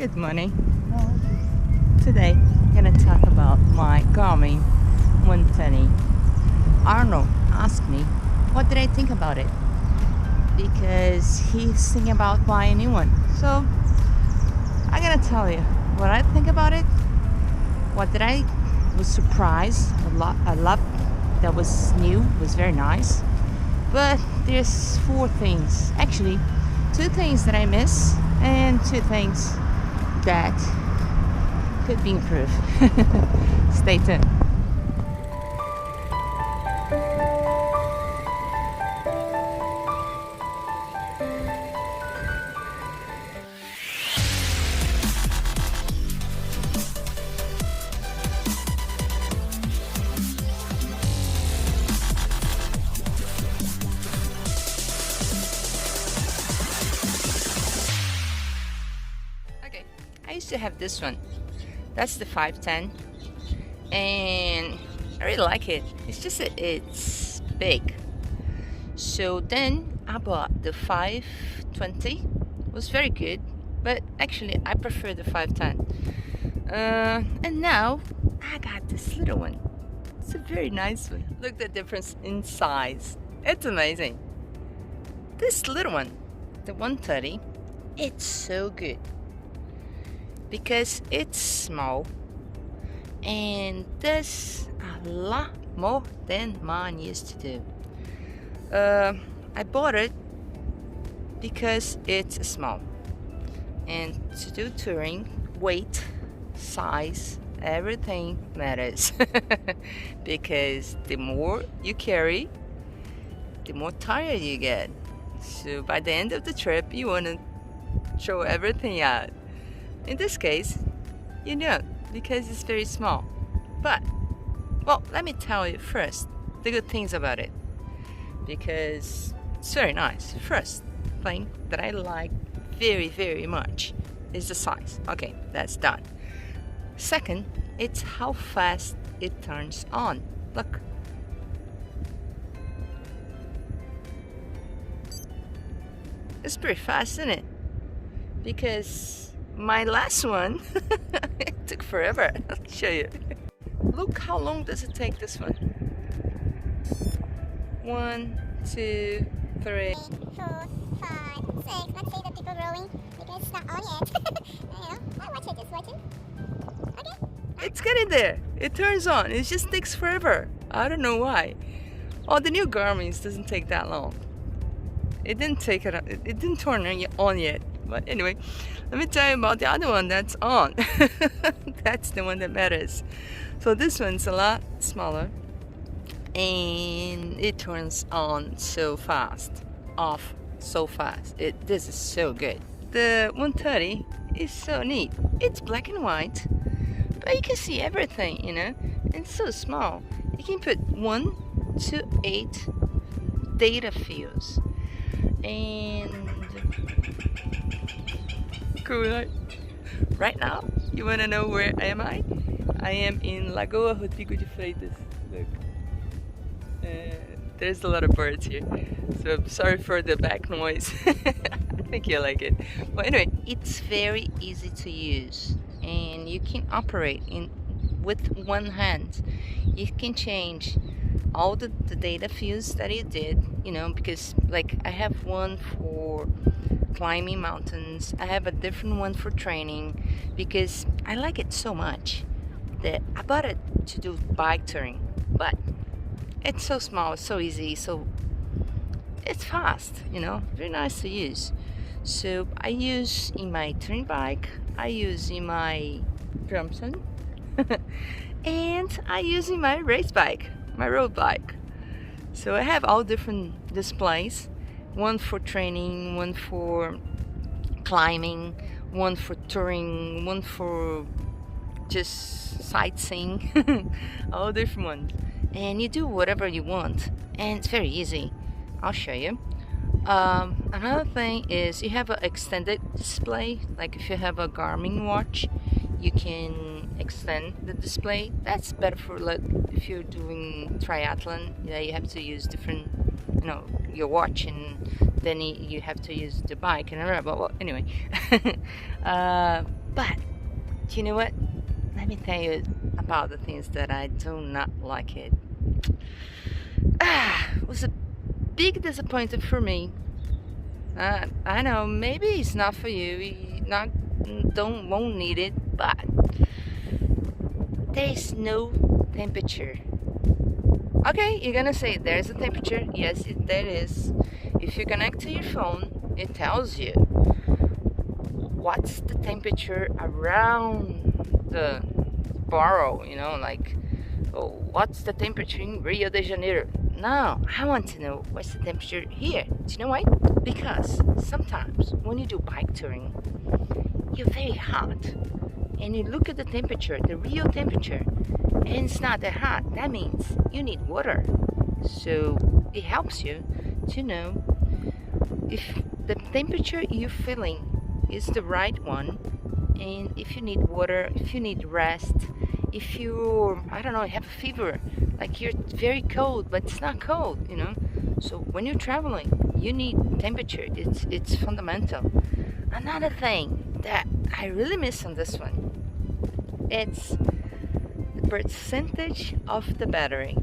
Good morning. Today I'm gonna talk about my Garmin 130. Arnold asked me what did I think about it, because he's thinking about buying a new one. So I'm gonna tell you what I think about it, what did I was surprised a lot that was new, was very nice. But there's 4 things, actually 2 things that I miss and 2 things that could be improved. Stay tuned. I used to have this one. That's the 510, and I really like it. It's just that it's big. So then I bought the 520. It was very good, but actually I prefer the 510. And now I got this little one. It's a very nice one. Look at the difference in size. It's amazing. This little one, the 130, it's so good, because it's small and does a lot more than mine used to do. I bought it because it's small, and to do touring, weight, size, everything matters. Because the more you carry, the more tired you get. So by the end of the trip, you want to throw everything out. In this case, you don't, because it's very small. But, well, let me tell you first the good things about it, because it's very nice. First thing that I like very, very much is the size. Okay, that's done. Second, it's how fast it turns on. Look. It's pretty fast, isn't it? Because my last one, it took forever. I'll show you. Look how long does it take this one. 1, 2, 3, 4, 5, 6. Let's see the people growing, because it's not on yet. I watch it, just watching. Okay. It's getting there. It turns on. It just takes forever. I don't know why. Oh, the new Garmin's doesn't take that long. It didn't take it. It didn't turn on yet. But anyway, let me tell you about the other one that's on. That's the one that matters. So this one's a lot smaller, and it turns on so fast, off so fast. This is so good. The 130 is so neat. It's black and white, but you can see everything, you know. It's so small. You can put 1 to 8 data fields, and cool. Right now, you wanna know where am I? I am in Lagoa Rodrigo de Freitas. Look, there's a lot of birds here, so sorry for the back noise. I think you like it. But anyway, it's very easy to use, and you can operate with one hand. You can change all the data fields that you did, you know, because like I have one for climbing mountains, I have a different one for training, because I like it so much that I bought it to do bike touring. But it's so small, it's so easy, so it's fast, you know, very nice to use. So I use in my touring bike, I use in my Brompton, and I use in my race bike, my road bike. So I have all different displays. One for training, one for climbing, one for touring, one for just sightseeing. All different ones. And you do whatever you want, and it's very easy. I'll show you. Another thing is you have an extended display. Like if you have a Garmin watch, you can extend the display. That's better for, like, if you're doing triathlon. Yeah, you have to use different, you know, your watch, and then you have to use the bike and whatever. Well, anyway, But you know what? Let me tell you about the things that I do not like it. It was a big disappointment for me. I know maybe it's not for you. You won't need it, but there's no temperature. Okay, you're gonna say there's a temperature. Yes, there is. If you connect to your phone, it tells you what's the temperature around the borough, you know, like, oh, what's the temperature in Rio de Janeiro? No, I want to know what's the temperature here. Do you know why? Because sometimes when you do bike touring, you're very hot, and you look at the temperature, the real temperature, and it's not that hot. That means you need water. So it helps you to know if the temperature you're feeling is the right one, and if you need water, if you need rest, if you, I don't know, have a fever, like you're very cold but it's not cold, you know. So when you're traveling, you need temperature. It's fundamental. Another thing that I really miss on this one, it's the percentage of the battery,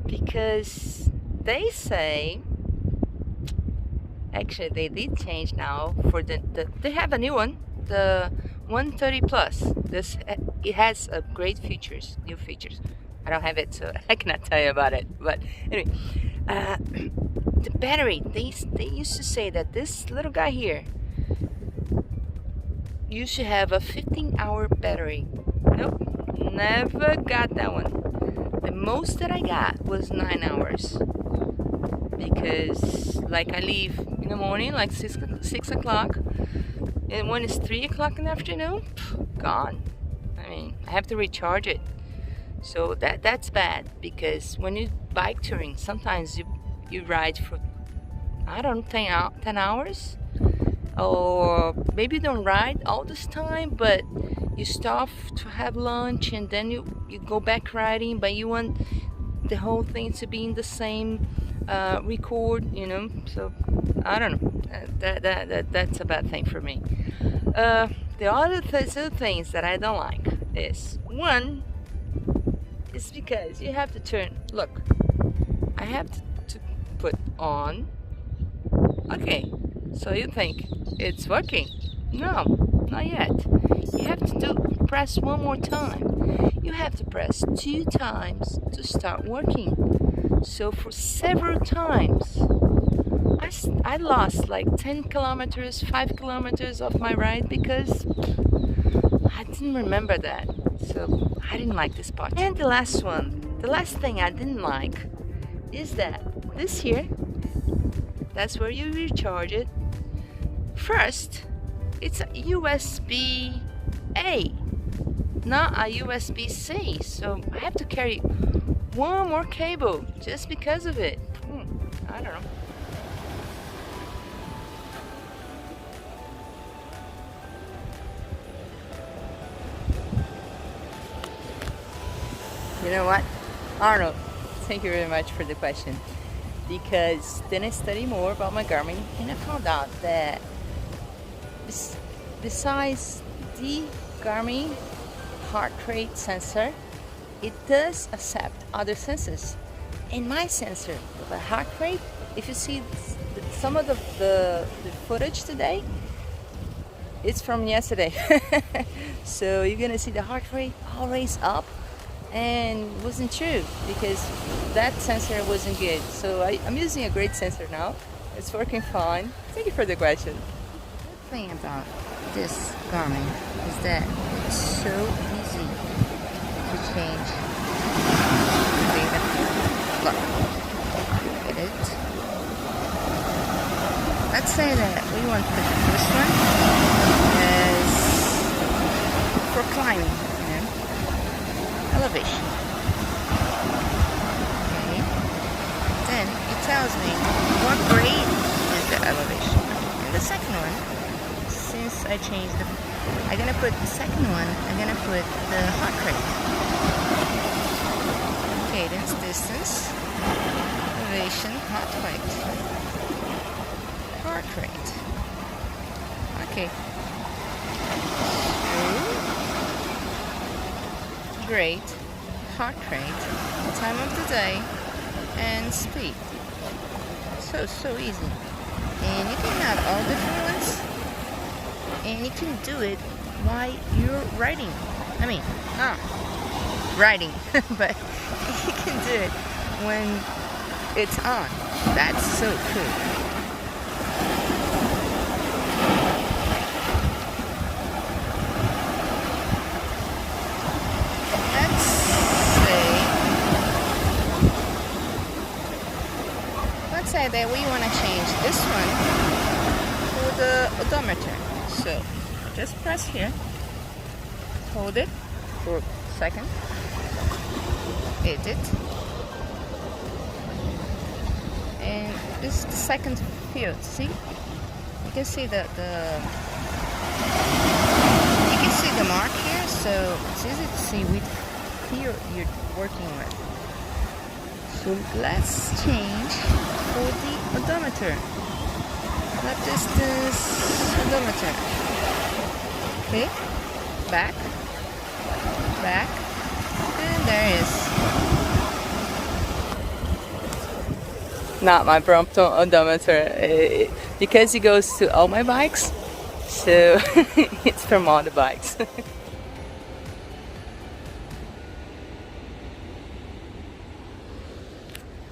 because they say, actually they did change now for they have a new one, the 130 plus. It has great features, new features. I don't have it, so I cannot tell you about it. But anyway, the battery, they used to say that this little guy here used to have a 15-hour battery. Nope, never got that one. The most that I got was 9 hours, because like I leave in the morning, like 6 o'clock, and when it's 3 o'clock in the afternoon, gone. I mean, I have to recharge it. So that's bad, because when you bike touring, sometimes you ride for, I don't know, 10 hours, or maybe you don't ride all this time, but you stop to have lunch and then you go back riding, but you want the whole thing to be in the same record, you know. So I don't know, that's a bad thing for me. The other two things that I don't like is, one is because you have to turn, look, I have to put on. Okay, so you think it's working? No, not yet. You have to press one more time. You have to press 2 times to start working. So for several times, I lost like 10 kilometers, 5 kilometers of my ride because I didn't remember that. So I didn't like this part. And the last thing I didn't like is that this here, that's where you recharge it. First, it's a USB-A, not a USB-C. So I have to carry one more cable just because of it. I don't know. You know what, Arnold, thank you very much for the question, because then I studied more about my Garmin and I found out that besides the Garmin heart rate sensor, it does accept other sensors. And my sensor, the heart rate, if you see some of the footage today, it's from yesterday. So you're gonna see the heart rate always up, and wasn't true because that sensor wasn't good. So I'm using a great sensor now. It's working fine. Thank you for the question. The thing about this Garmin is that it's so easy to change the data. Look at it. Let's say that we want to put this one as for climbing, you know, elevation. Okay. Then it tells me what grade is the elevation. And the second one, since I changed I'm gonna put the second one, I'm gonna put the heart rate. Cadence, distance, elevation, heart rate. Heart rate. Okay. rate, heart rate, time of the day, and speed. So easy. And you can have all different ones, and you can do it while you're riding. I mean, not riding, but you can do it when it's on. That's so cool. Let's say that we want to change this one for the odometer. So just press here, hold it for a second, edit, and this is the second field. See, you can see the mark here, so it's easy to see which field you're working with. So let's change for the odometer. Lap distance odometer. Okay, back, and there it is. Not my Brompton odometer, because it goes to all my bikes, so it's from all the bikes.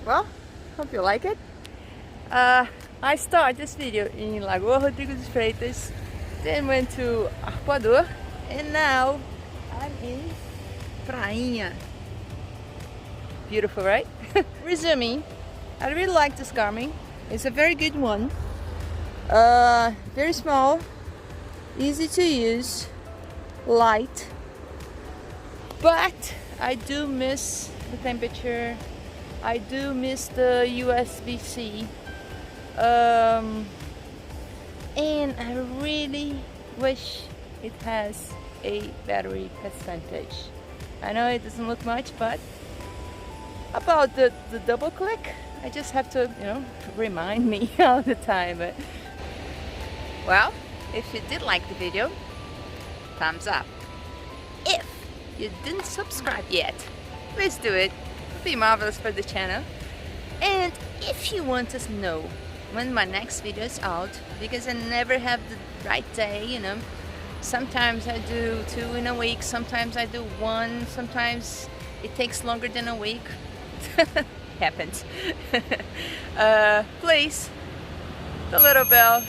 Well, hope you like it. I started this video in Lagoa Rodrigo dos Freitas, then went to Arpoador, and now I'm in Prainha. Beautiful, right? Resuming, I really like this Garmin. It's a very good one. Very small, easy to use, light, but I do miss the temperature. I do miss the USB-C, and I really wish it has a battery percentage. I know it doesn't look much, but about the double click, I just have to, remind me all the time. Well, if you did like the video, thumbs up. If you didn't subscribe yet, please do it. Be marvelous for the channel. And if you want to know when my next video is out, because I never have the right day, sometimes I do 2 in a week, sometimes I do 1, sometimes it takes longer than a week. Happens. Please, the little bell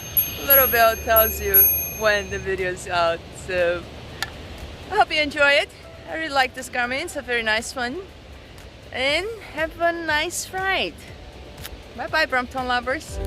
tells you when the video is out. So I hope you enjoy it. I really like this Garmin. It's a very nice one. And have a nice ride. Bye bye, Brompton lovers.